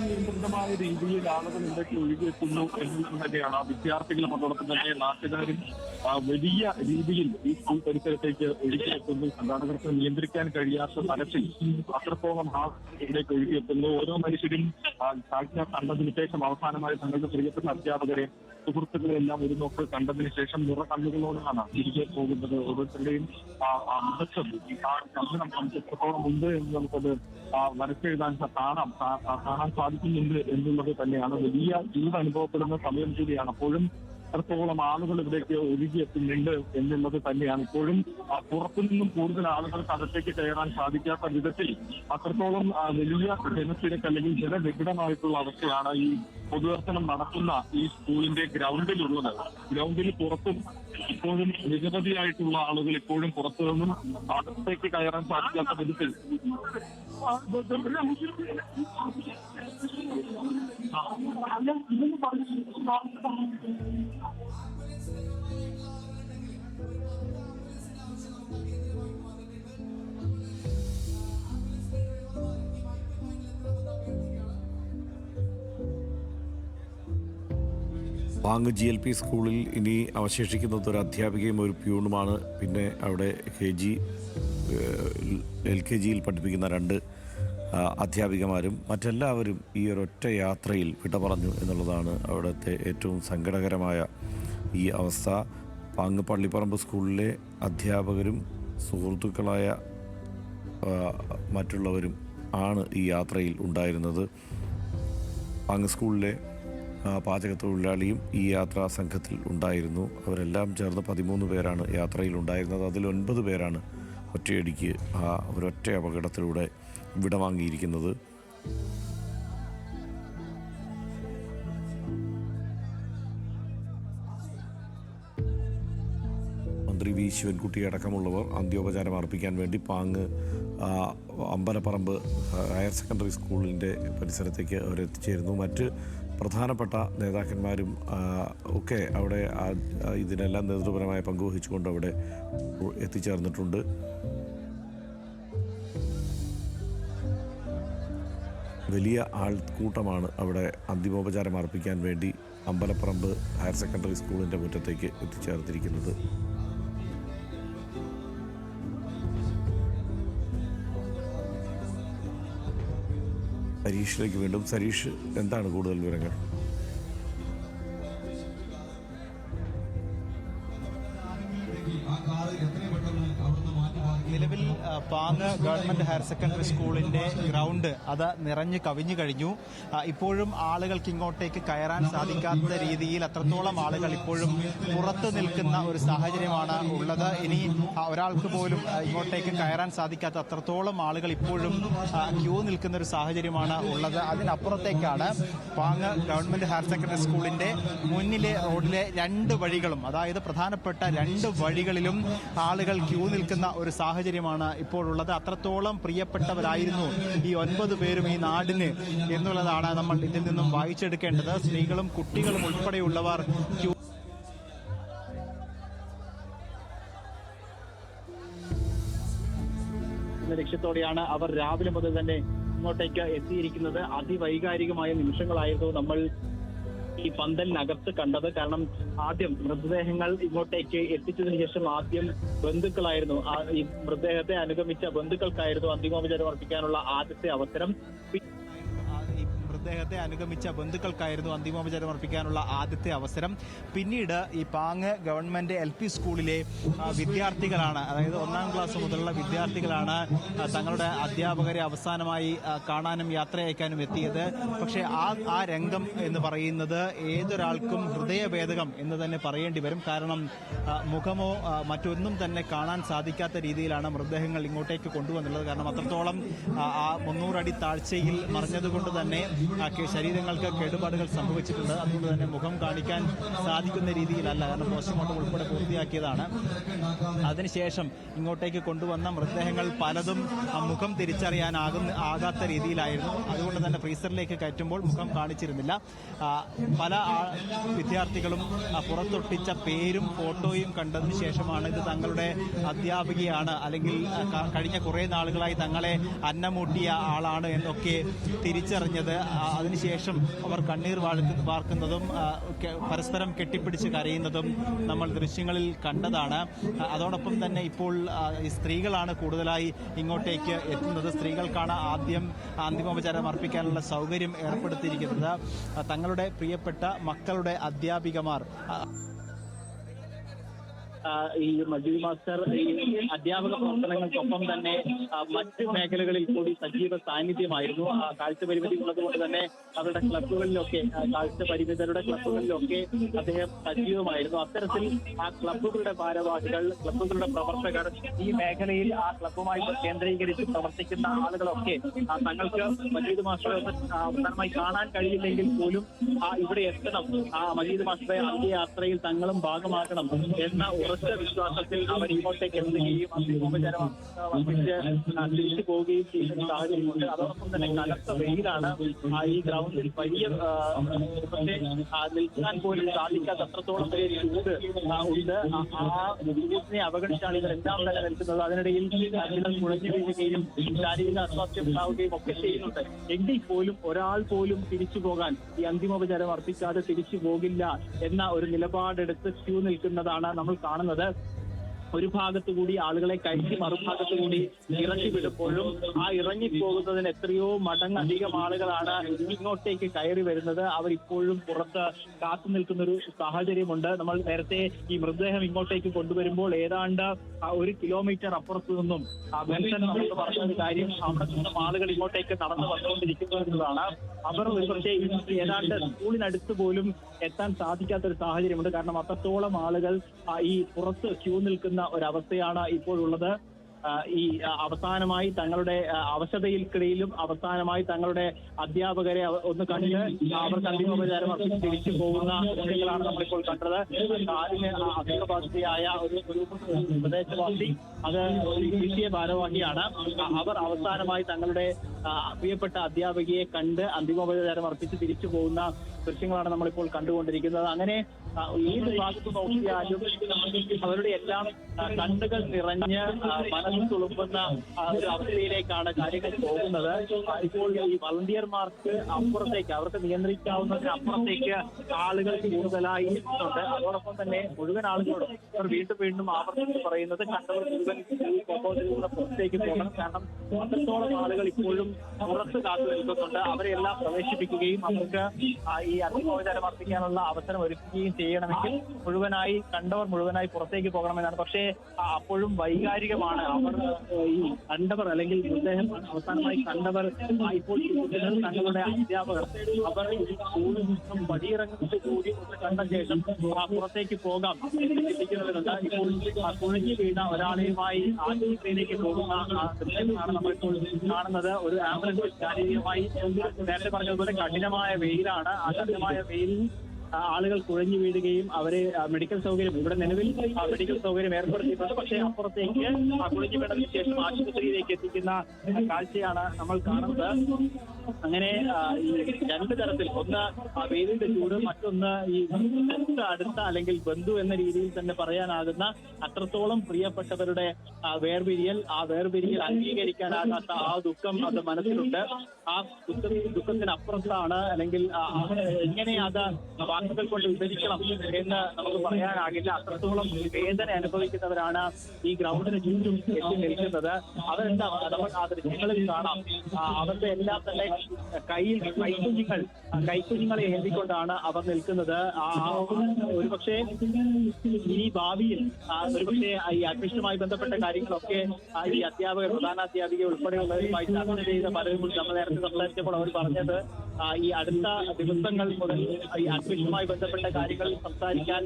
അനിയന്ത്രിതമായ രീതിയിൽ ആളുകൾ ഇവിടേക്ക് ഒഴുകിയെത്തുന്നു എന്നുള്ളത് തന്നെയാണ്. വിദ്യാർത്ഥികളും അതോടൊപ്പം തന്നെ നാട്ടുകാരും വലിയ രീതിയിൽ ഈ സ്കൂൾ പരിസരത്തേക്ക് ഒഴുകിയെത്തുന്നു. സംഘാടകർക്ക് നിയന്ത്രിക്കാൻ കഴിയാത്ത തരത്തിൽ അത്രത്തോളം ഇവിടേക്ക് ഒഴുകിയെത്തുന്നു. ഓരോ മനുഷ്യരും സാക്ഷാ കണ്ടതിന് ശേഷം അവസാനമായി തങ്ങളുടെ പ്രിയപ്പെട്ട അധ്യാപകരെ സുഹൃത്തുക്കളെല്ലാം ഒരു നോക്ക് കണ്ടതിന് ശേഷം നിറകണ്ണുകളോടാണ് തിരികെ പോകുന്നത്. ഓരോരുത്തരുടെയും മുഖത്തും നമുക്ക് എത്രത്തോളം ഉണ്ട് എന്ന് നമുക്കത് വരച്ചെഴുതാൻ കാണാൻ സാധിക്കുന്നുണ്ട് എന്നുള്ളത് തന്നെയാണ്. വലിയ ചൂട് അനുഭവപ്പെടുന്ന സമയം കൂടിയാണ്. അപ്പോഴും അത്രത്തോളം ആളുകൾ ഇവിടേക്ക് ഒഴുകിയെത്തുന്നുണ്ട് എന്നുള്ളത് തന്നെയാണ്. ഇപ്പോഴും പുറത്തുനിന്നും കൂടുതൽ ആളുകൾക്ക് അകത്തേക്ക് കയറാൻ സാധിക്കാത്ത വിധത്തിൽ അത്രത്തോളം വലിയ ജനത്തിരക്ക് അല്ലെങ്കിൽ ജനവിഘടമായിട്ടുള്ള അവസ്ഥയാണ് ഈ പൊതുദർശനം നടക്കുന്ന ഈ സ്കൂളിന്റെ ഗ്രൗണ്ടിലുള്ളത്. ഗ്രൗണ്ടിൽ പുറത്തും ഇപ്പോഴും നിരവധിയായിട്ടുള്ള ആളുകൾ ഇപ്പോഴും പുറത്തു നിന്നും അകത്തേക്ക് കയറാൻ സാധിക്കാത്ത വിധത്തിൽ പാങ് GLP സ്കൂളിൽ ഇനി അവശേഷിക്കുന്നത് ഒരു അധ്യാപികയും ഒരു പ്യൂണുമാണ്. പിന്നെ അവിടെ LKGയിൽ പഠിപ്പിക്കുന്ന 2 അധ്യാപികമാരും മറ്റെല്ലാവരും ഈ ഒരൊറ്റ യാത്രയിൽ വിട പറഞ്ഞു എന്നുള്ളതാണ് അവിടുത്തെ ഏറ്റവും സങ്കടകരമായ ഈ അവസ്ഥ. പാങ് പള്ളിപ്പറമ്പ് സ്കൂളിലെ അധ്യാപകരും സുഹൃത്തുക്കളായ മറ്റുള്ളവരും ആണ് ഈ യാത്രയിൽ ഉണ്ടായിരുന്നത്. പാങ് സ്കൂളിലെ പാചകത്തൊഴിലാളിയും ഈ യാത്രാ സംഘത്തിൽ ഉണ്ടായിരുന്നു. അവരെല്ലാം ചേർന്ന് 13 പേരാണ് യാത്രയിൽ ഉണ്ടായിരുന്നത്. അതിൽ 9 പേരാണ് ഒറ്റയടിക്ക് ഒരൊറ്റ അപകടത്തിലൂടെ വിടവാങ്ങിയിരിക്കുന്നത്. മന്ത്രി വി ശിവൻകുട്ടി അടക്കമുള്ളവർ അന്ത്യോപചാരം അർപ്പിക്കാൻ വേണ്ടി പാങ് അമ്പലപ്പറമ്പ് ഹയർ സെക്കൻഡറി സ്കൂളിൻ്റെ പരിസരത്തേക്ക് അവരെത്തിച്ചേരുന്നു. മറ്റ് പ്രധാനപ്പെട്ട നേതാക്കന്മാരും ഒക്കെ അവിടെ ഇതിനെല്ലാം നേതൃപരമായ പങ്കുവഹിച്ചുകൊണ്ട് അവിടെ എത്തിച്ചേർന്നിട്ടുണ്ട്. വലിയ ആൾക്കൂട്ടമാണ് അവിടെ അന്തിമോപചാരം അർപ്പിക്കാൻ വേണ്ടി അമ്പലപ്പറമ്പ് ഹയർ സെക്കൻഡറി സ്കൂളിൻ്റെ മുറ്റത്തേക്ക് എത്തിച്ചേർത്തിരിക്കുന്നത്. സരീഷിലേക്ക് വീണ്ടും. സരീഷ്, എന്താണ് കൂടുതൽ വിവരങ്ങൾ? നിലവിൽ പാങ് ഗവൺമെന്റ് ഹയർ സെക്കൻഡറി സ്കൂളിന്റെ ഗ്രൗണ്ട് അത് നിറഞ്ഞു കവിഞ്ഞു കഴിഞ്ഞു. ഇപ്പോഴും ആളുകൾക്ക് ഇങ്ങോട്ടേക്ക് കയറാൻ സാധിക്കാത്ത രീതിയിൽ അത്രത്തോളം ആളുകൾ ഇപ്പോഴും പുറത്തു നിൽക്കുന്ന ഒരു സാഹചര്യമാണ് ഉള്ളത്. ഇനി ഒരാൾക്ക് പോലും ഇങ്ങോട്ടേക്ക് കയറാൻ സാധിക്കാത്ത അത്രത്തോളം ആളുകൾ ഇപ്പോഴും ക്യൂ നിൽക്കുന്ന ഒരു സാഹചര്യമാണ് ഉള്ളത്. അതിനപ്പുറത്തേക്കാണ് പാങ് ഗവൺമെന്റ് ഹയർ സെക്കൻഡറി സ്കൂളിന്റെ മുന്നിലെ റോഡിലെ 2 വഴികളും, അതായത് പ്രധാനപ്പെട്ട 2 വഴികളിലും ആളുകൾ ക്യൂ നിൽക്കുന്ന ഒരു സാഹചര്യമാണ് ഇപ്പോഴുള്ളത്. അത്രത്തോളം പ്രിയപ്പെട്ടവരായിരുന്നു ഈ 9 പേരും ഈ നാടിന് എന്നുള്ളതാണ് നമ്മൾ ഇതിൽ നിന്നും വായിച്ചെടുക്കേണ്ടത്. സ്ത്രീകളും കുട്ടികളും ഉൾപ്പെടെയുള്ളവർ ക്യൂ ലക്ഷ്യത്തോടെയാണ് അവർ രാവിലെ മുതൽ തന്നെ ഇങ്ങോട്ടേക്ക് എത്തിയിരിക്കുന്നത്. അതിവൈകാരികമായ നിമിഷങ്ങളായിരുന്നു നമ്മൾ ഈ പന്തലിനകത്ത് കണ്ടത്. കാരണം ആദ്യം മൃതദേഹങ്ങൾ ഇങ്ങോട്ടേക്ക് എത്തിച്ചതിനു ശേഷം ആദ്യം ബന്ധുക്കളായിരുന്നു, ഈ മൃതദേഹത്തെ അനുഗമിച്ച ബന്ധുക്കൾക്കായിരുന്നു അന്തിമോപചാരം അർപ്പിക്കാനുള്ള ആദ്യത്തെ അവസരം. മൃതദേഹത്തെ അനുഗമിച്ച ബന്ധുക്കൾക്കായിരുന്നു അന്തിമോപചാരം അർപ്പിക്കാനുള്ള ആദ്യത്തെ അവസരം. പിന്നീട് ഈ പാങ് ഗവൺമെന്റ് LP സ്കൂളിലെ വിദ്യാർത്ഥികളാണ്, അതായത് 1ാം ക്ലാസ് മുതലുള്ള വിദ്യാർത്ഥികളാണ് തങ്ങളുടെ അധ്യാപകരെ അവസാനമായി കാണാനും യാത്രയയക്കാനും എത്തിയത്. പക്ഷേ ആ രംഗം എന്ന് പറയുന്നത് ഏതൊരാൾക്കും ഹൃദയഭേദകം എന്ന് തന്നെ പറയേണ്ടി വരും. കാരണം മുഖമോ മറ്റൊന്നും തന്നെ കാണാൻ സാധിക്കാത്ത രീതിയിലാണ് മൃതദേഹങ്ങൾ ഇങ്ങോട്ടേക്ക് കൊണ്ടുവന്നുള്ളത്. കാരണം അത്രത്തോളം 300 അടി താഴ്ചയിൽ മറിഞ്ഞതുകൊണ്ട് തന്നെ ശരീരങ്ങൾക്ക് കേടുപാടുകൾ സംഭവിച്ചിട്ടുണ്ട്. അതുകൊണ്ട് തന്നെ മുഖം കാണിക്കാൻ സാധിക്കുന്ന രീതിയിലല്ല, കാരണം പോസ്റ്റ്മോർട്ടം ഉൾപ്പെടെ പൂർത്തിയാക്കിയതാണ്. അതിനുശേഷം ഇങ്ങോട്ടേക്ക് കൊണ്ടുവന്ന മൃതദേഹങ്ങൾ പലതും മുഖം തിരിച്ചറിയാനാകാത്ത രീതിയിലായിരുന്നു. അതുകൊണ്ട് തന്നെ ഫ്രീസറിലേക്ക് കയറ്റുമ്പോൾ മുഖം കാണിച്ചിരുന്നില്ല. പല വിദ്യാർത്ഥികളും പുറത്തൊട്ടിച്ച പേരും ഫോട്ടോയും കണ്ടതിന് ശേഷമാണ് ഇത് തങ്ങളുടെ അധ്യാപികയാണ്, അല്ലെങ്കിൽ കഴിഞ്ഞ കുറേ നാളുകളായി തങ്ങളെ അന്നമൂട്ടിയ ആളാണ് എന്നൊക്കെ തിരിച്ചറിഞ്ഞത്. അതിനുശേഷം അവർ കണ്ണീർ വാർക്കുന്നതും പരസ്പരം കെട്ടിപ്പിടിച്ച് കരയുന്നതും നമ്മൾ ദൃശ്യങ്ങളിൽ കണ്ടതാണ്. അതോടൊപ്പം തന്നെ ഇപ്പോൾ ഈ സ്ത്രീകളാണ് കൂടുതലായി ഇങ്ങോട്ടേക്ക് എത്തുന്നത്. സ്ത്രീകൾക്കാണ് ആദ്യം അന്തിമോപചാരം അർപ്പിക്കാനുള്ള സൗകര്യം ഏർപ്പെടുത്തിയിരിക്കുന്നത്. തങ്ങളുടെ പ്രിയപ്പെട്ട മക്കളുടെ അധ്യാപികമാർ ഈ മജീദ് മാസ്റ്റർ ഈ അധ്യാപക പ്രവർത്തനങ്ങൾക്കൊപ്പം തന്നെ മറ്റ് മേഖലകളിൽ കൂടി സജീവ സാന്നിധ്യമായിരുന്നു. കാഴ്ച പരിമിതി ഉള്ളതുകൊണ്ട് തന്നെ അവരുടെ ക്ലബ്ബുകളിലൊക്കെ, കാഴ്ച പരിമിതരുടെ ക്ലബ്ബുകളിലൊക്കെ അദ്ദേഹം സജീവമായിരുന്നു. അത്തരത്തിൽ ആ ക്ലബ്ബുകളുടെ ഭാരവാഹികൾ, ക്ലബ്ബുകളുടെ പ്രവർത്തകർ, ഈ മേഖലയിൽ ആ ക്ലബ്ബുമായി കേന്ദ്രീകരിച്ച് പ്രവർത്തിക്കുന്ന ആളുകളൊക്കെ തങ്ങൾക്ക് മജീദ് മാസ്റ്ററെ അവസാനമായി കാണാൻ കഴിയില്ലെങ്കിൽ പോലും ഇവിടെ എത്തണം, മജീദ് മാസ്റ്ററെ അന്ത്യയാത്രയിൽ തങ്ങളും ഭാഗമാക്കണം എന്ന ഉറച്ച വിശ്വാസത്തിൽ അവർ ഇങ്ങോട്ടേക്ക് എത്തുകയും അന്തിമോപചാരം അർപ്പിച്ച് തിരിച്ചു പോവുകയും ചെയ്യുന്ന സാഹചര്യമുണ്ട്. അതോടൊപ്പം തന്നെ കനത്ത വെയിലാണ് ഈ ഗ്രൗണ്ടിൽ. വലിയ നിൽക്കാൻ പോലും സാധിക്കാത്ത അത്രത്തോളം വലിയ ചൂട് ഉണ്ട്. ആ ചൂടിനെ അവഗണിച്ചാണ് ഇവരെല്ലാം തന്നെ നിൽക്കുന്നത്. അതിനിടയിൽ ചിലർ കുഴഞ്ഞു വീഴുകയും ശാരീരിക അസ്വാസ്ഥ്യം ഉണ്ടാവുകയും ഒക്കെ ചെയ്യുന്നുണ്ട്. എങ്കിൽ പോലും ഒരാൾ പോലും തിരിച്ചു പോകാൻ, ഈ അന്തിമോപചാരം അർപ്പിക്കാതെ തിരിച്ചു പോകില്ല എന്ന ഒരു നിലപാടെടുത്ത് ക്യൂ നിൽക്കുന്നതാണ് നമ്മൾ കാണുന്നത്. ഒരു ഭാഗത്തുകൂടി ആളുകളെ കയറ്റി മറുഭാഗത്തു കൂടി ഇറക്കി വിടുമ്പോഴും ആ ഇറങ്ങിപ്പോകുന്നതിന് എത്രയോ മടങ്ങധികം ആളുകളാണ് ഇങ്ങോട്ടേക്ക് കയറി വരുന്നത്. അവരിപ്പോഴും പുറത്ത് കാത്തു നിൽക്കുന്ന ഒരു സാഹചര്യമുണ്ട്. നമ്മൾ നേരത്തെ ഈ മൃതദേഹം ഇങ്ങോട്ടേക്ക് കൊണ്ടുവരുമ്പോൾ ഏതാണ്ട് 1 കിലോമീറ്റർ അപ്പുറത്തു നിന്നും ബെൻസൺ നമുക്ക് പറഞ്ഞൊരു കാര്യം, അവിടെ നിന്നും ആളുകൾ ഇങ്ങോട്ടേക്ക് നടന്നു വന്നുകൊണ്ടിരിക്കുന്നു എന്നതാണ്. അവർ ഒരുപക്ഷെ ഏതാണ്ട് സ്കൂളിനടുത്ത് പോലും എത്താൻ സാധിക്കാത്തൊരു സാഹചര്യമുണ്ട്. കാരണം അത്രത്തോളം ആളുകൾ ഈ പുറത്ത് ക്യൂ നിൽക്കുന്ന ഒരവസ്ഥയാണ് ഇപ്പോഴുള്ളത്. ഈ അവസാനമായി തങ്ങളുടെ അവശതയിൽക്കിടയിലും അവസാനമായി തങ്ങളുടെ അധ്യാപകരെ ഒന്ന് കണ്ട് അവർക്ക് അന്തിമോപചാരം അർപ്പിച്ച് തിരിച്ചു പോകുന്ന ദൃശ്യങ്ങളാണ് നമ്മളിപ്പോൾ കണ്ടത്. കാലിന് അസുഖബാധിതയായ ഒരു പ്രദേശവാസി, അത് ഒരു ദേശീയ ഭാരവാഹിയാണ്. അവർ അവസാനമായി തങ്ങളുടെ പ്രിയപ്പെട്ട അധ്യാപകയെ കണ്ട് അന്തിമോപചാരം അർപ്പിച്ച് തിരിച്ചു പോകുന്ന ദൃശ്യങ്ങളാണ് നമ്മളിപ്പോൾ കണ്ടുകൊണ്ടിരിക്കുന്നത്. അങ്ങനെ ഏത് ഭാഗത്ത് നോക്കിയാലും അവരുടെ എല്ലാം കണ്ണുകൾ നിറഞ്ഞ് മനസ്സ് തുളുമ്പുന്ന ഒരു അവസ്ഥയിലേക്കാണ് കാര്യങ്ങൾ പോകുന്നത്. ഇപ്പോൾ ഈ വളണ്ടിയർമാർക്ക് അപ്പുറത്തേക്ക്, അവർക്ക് നിയന്ത്രിക്കാവുന്നതിന് അപ്പുറത്തേക്ക് ആളുകൾ കൂടുതലായി എത്തുന്നുണ്ട്. അതോടൊപ്പം തന്നെ മുഴുവൻ ആളുകളോടും അവർ വീണ്ടും ആവർത്തിച്ച് പറയുന്നത് കണ്ടവർ മുഴുവൻ ഈ കോമ്പൗണ്ടിലൂടെ പുറത്തേക്ക് പോകണം. കാരണം അത്രത്തോളം ആളുകൾ ഇപ്പോഴും പുറത്ത് കാത്തു നിൽക്കുന്നുണ്ട്. അവരെല്ലാം പ്രവേശിപ്പിക്കുകയും അവർക്ക് ഈ അന്തിമോപചാരം അർപ്പിക്കാനുള്ള അവസരം ഒരുക്കുകയും ചെയ്യണമെങ്കിൽ കണ്ടവർ മുഴുവനായി പുറത്തേക്ക് പോകണമെന്നാണ്. പക്ഷേ അപ്പോഴും വൈകാരികമാണ്. അവർ ഈ കണ്ടവർ, അല്ലെങ്കിൽ മൃതദേഹം അവസാനമായി കണ്ടവർ, ഇപ്പോൾ തങ്ങളുടെ അധ്യാപകർ, അവർ സ്കൂളിൽ നിന്നും പടിയിറങ്ങുന്നത് കൂടി ഒന്ന് കണ്ട ശേഷം പുറത്തേക്ക് പോകാം ചിന്തിക്കുന്നവരുണ്ട്. ഇപ്പോൾ കുഴഞ്ഞു വീണ ഒരാളെയുമായി ആശുപത്രിയിലേക്ക് പോകുന്ന ദൃശ്യമാണ് നമ്മളിപ്പോൾ കാണുന്നത്. ഒരു ആംബുലൻസ് ശാരീരികമായി നേരത്തെ പറഞ്ഞതുപോലെ കഠിനമായ വെയിലാണ്. ആ കഠിനമായ വെയിലിൽ ആളുകൾ കുഴഞ്ഞു വീഴുകയും അവരെ മെഡിക്കൽ സൗകര്യം, ഇവിടെ നിലവിൽ മെഡിക്കൽ സൗകര്യം ഏർപ്പെടുത്തിയിട്ടുണ്ട്. പക്ഷേ അപ്പുറത്തേക്ക് കുഴഞ്ഞു വീണതിന് ശേഷം ആശുപത്രിയിലേക്ക് എത്തിക്കുന്ന കാഴ്ചയാണ് നമ്മൾ കാണുന്നത്. അങ്ങനെ ഈ രണ്ട് തരത്തിൽ, ഒന്ന് വെയിലിന്റെ ചൂട്, മറ്റൊന്ന് ഈ അടുത്ത അല്ലെങ്കിൽ ബന്ധു എന്ന രീതിയിൽ തന്നെ പറയാനാകുന്ന അത്രത്തോളം പ്രിയപ്പെട്ടവരുടെ വേർപിരിയൽ, ആ വേർപിരിയൽ അംഗീകരിക്കാനാകാത്ത ആ ദുഃഖം അത് മനസ്സിലുണ്ട്. ആ ദുഃഖത്തിനപ്പുറത്താണ്, അല്ലെങ്കിൽ എങ്ങനെ അത് വാക്കുകൾ കൊണ്ട് വിവരിക്കണം എന്ന് നമുക്ക് പറയാനാകില്ല. അത്രത്തോളം വേദന അനുഭവിക്കുന്നവരാണ് ഈ ഗ്രൗണ്ടിന് ചുറ്റും എത്തി നിൽക്കുന്നത്. അവരെന്താ, നമ്മൾ ആ ദൃശ്യങ്ങളിൽ കാണാം, അവരുടെ എല്ലാം തന്നെ കയ്യിൽ കൈക്കുഞ്ഞുങ്ങളെ ഏന്തിക്കൊണ്ടാണ് അവർ നിൽക്കുന്നത്. ഒരുപക്ഷെ ഈ ഭാവിയിൽ ഒരുപക്ഷെ ഈ അഡ്മിഷനുമായി ബന്ധപ്പെട്ട കാര്യങ്ങളൊക്കെ ഈ അധ്യാപകർ, പ്രധാനാധ്യാപിക ഉൾപ്പെടെയുള്ളവരുമായി ചർച്ച ചെയ്ത പലരും നമ്മൾ നേരത്തെ സംസാരിച്ചപ്പോൾ അവർ പറഞ്ഞത് ഈ അടുത്ത ദിവസങ്ങൾ മുതൽ ഈ അഡ്മിഷനുമായി ബന്ധപ്പെട്ട കാര്യങ്ങൾ സംസാരിക്കാൻ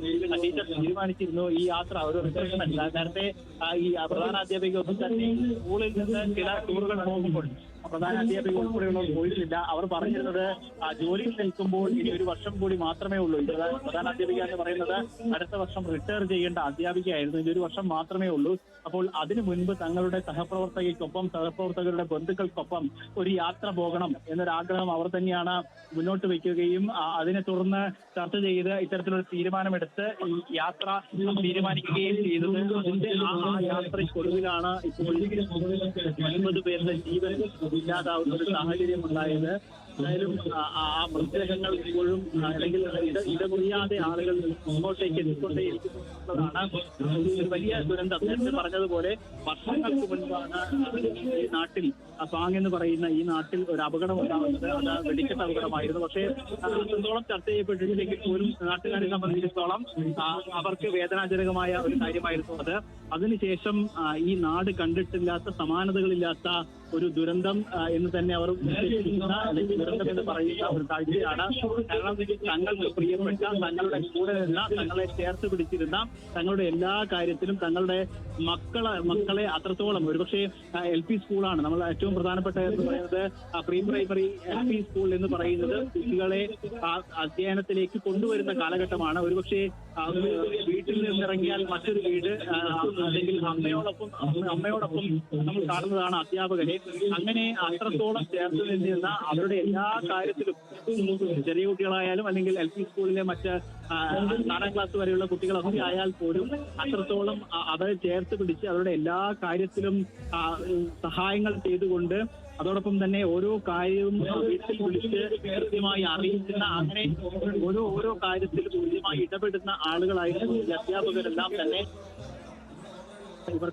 ടീച്ചർ തീരുമാനിച്ചിരുന്നു. ഈ യാത്ര ഒരു റിസപ്ഷൻ അല്ല. നേരത്തെ ഈ പ്രധാനാധ്യാപിക ഒന്നും തന്നെ സ്കൂളിൽ നിന്ന് ചില ടൂറുകൾ പോകുമ്പോൾ പ്രധാനാധ്യാപിക ഉൾപ്പെടെയുള്ളവർ പോയിട്ടില്ല. അവർ പറഞ്ഞിരുന്നത് ജോലിയിൽ നിൽക്കുമ്പോൾ ഇനി 1 വർഷം കൂടി മാത്രമേ ഉള്ളൂ. പ്രധാനാധ്യാപിക എന്ന് പറയുന്നത് അടുത്ത വർഷം റിട്ടയർ ചെയ്യേണ്ട അധ്യാപികയായിരുന്നു. ഇനി 1 വർഷം മാത്രമേ ഉള്ളൂ. അപ്പോൾ അതിനു മുൻപ് തങ്ങളുടെ സഹപ്രവർത്തകർക്കൊപ്പം, സഹപ്രവർത്തകരുടെ ബന്ധുക്കൾക്കൊപ്പം ഒരു യാത്ര പോകണം എന്നൊരാഗ്രഹം അവർ തന്നെയാണ് മുന്നോട്ട് വയ്ക്കുകയും അതിനെ തുടർന്ന് ചർച്ച ചെയ്ത് ഇത്തരത്തിലൊരു തീരുമാനമെടുത്ത് ഈ യാത്ര തീരുമാനിക്കുകയും ചെയ്തത്. അതിന്റെ ആ യാത്രയ്ക്കൊടുവിലാണ് ഇപ്പോൾ 9 പേരുടെ ജീവൻ ഇല്ലാതാവുന്ന ഒരു സാഹചര്യം ഉണ്ടായത്. എന്തായാലും ആ മൃതദേഹങ്ങൾ ഇപ്പോഴും അല്ലെങ്കിൽ ഇടമുറിയാതെ ആളുകൾ മുന്നോട്ടേക്ക് എത്തിക്കൊണ്ടേയിരിക്കുന്നതാണ് ഒരു വലിയ ദുരന്തം. നേരത്തെ പറഞ്ഞതുപോലെ വർഷങ്ങൾക്ക് മുൻപാണ് ഈ നാട്ടിൽ പാങ് എന്ന് പറയുന്ന ഈ നാട്ടിൽ ഒരു അപകടം ഉണ്ടാകുന്നത്. അത് വെടിക്കെട്ട് അപകടമായിരുന്നു. പക്ഷേ അത്രത്തോളം ചർച്ച ചെയ്യപ്പെട്ടിട്ടില്ലെങ്കിൽ പോലും നാട്ടുകാരെ സംബന്ധിച്ചിടത്തോളം അവർക്ക് വേദനാജനകമായ ഒരു കാര്യമായിരുന്നു അത്. അതിനുശേഷം ഈ നാട് കണ്ടിട്ടില്ലാത്ത സമാനതകളില്ലാത്ത ഒരു ദുരന്തം എന്ന് തന്നെ അവർ അല്ലെങ്കിൽ ദുരന്തം എന്ന് പറയുന്ന ഒരു കാഴ്ചയാണ്. കാരണം തങ്ങൾക്ക് പ്രിയപ്പെട്ട, തങ്ങളുടെ കൂടെ നിന്ന, തങ്ങളെ ചേർത്ത് പിടിച്ചിരുന്ന, തങ്ങളുടെ എല്ലാ കാര്യത്തിലും തങ്ങളുടെ മക്കളെ അത്രത്തോളം, ഒരുപക്ഷെ LP സ്കൂളാണ് നമ്മൾ ഏറ്റവും പ്രധാനപ്പെട്ട എന്ന് പറയുന്നത്. പ്രീ പ്രൈമറി LP സ്കൂൾ എന്ന് പറയുന്നത് കുട്ടികളെ അധ്യയനത്തിലേക്ക് കൊണ്ടുവരുന്ന കാലഘട്ടമാണ്. ഒരുപക്ഷെ വീട്ടിൽ നിന്നിറങ്ങിയാൽ മറ്റൊരു വീട്, അല്ലെങ്കിൽ അമ്മയോടൊപ്പം നമ്മൾ കാണുന്നതാണ് അധ്യാപകരെ. അങ്ങനെ അത്രത്തോളം ചേർത്ത് നിന്നിരുന്ന അവരുടെ എല്ലാ കാര്യത്തിലും, ചെറിയ കുട്ടികളായാലും അല്ലെങ്കിൽ LP സ്കൂളിലെ മറ്റ് 4ാം ക്ലാസ് വരെയുള്ള കുട്ടികളൊക്കെ ആയാൽ പോലും അത്രത്തോളം അവരെ ചേർത്ത് പിടിച്ച് അവരുടെ എല്ലാ കാര്യത്തിലും സഹായങ്ങൾ ചെയ്തുകൊണ്ട്, അതോടൊപ്പം തന്നെ ഓരോ കാര്യവും വീട്ടിൽ വിളിച്ച് കൃത്യമായി അറിയിക്കുന്ന, അങ്ങനെ ഓരോ കാര്യത്തിലും കൃത്യമായി ഇടപെടുന്ന ആളുകളായിരുന്നു ഈ അധ്യാപകരെല്ലാം തന്നെ. ഇവർ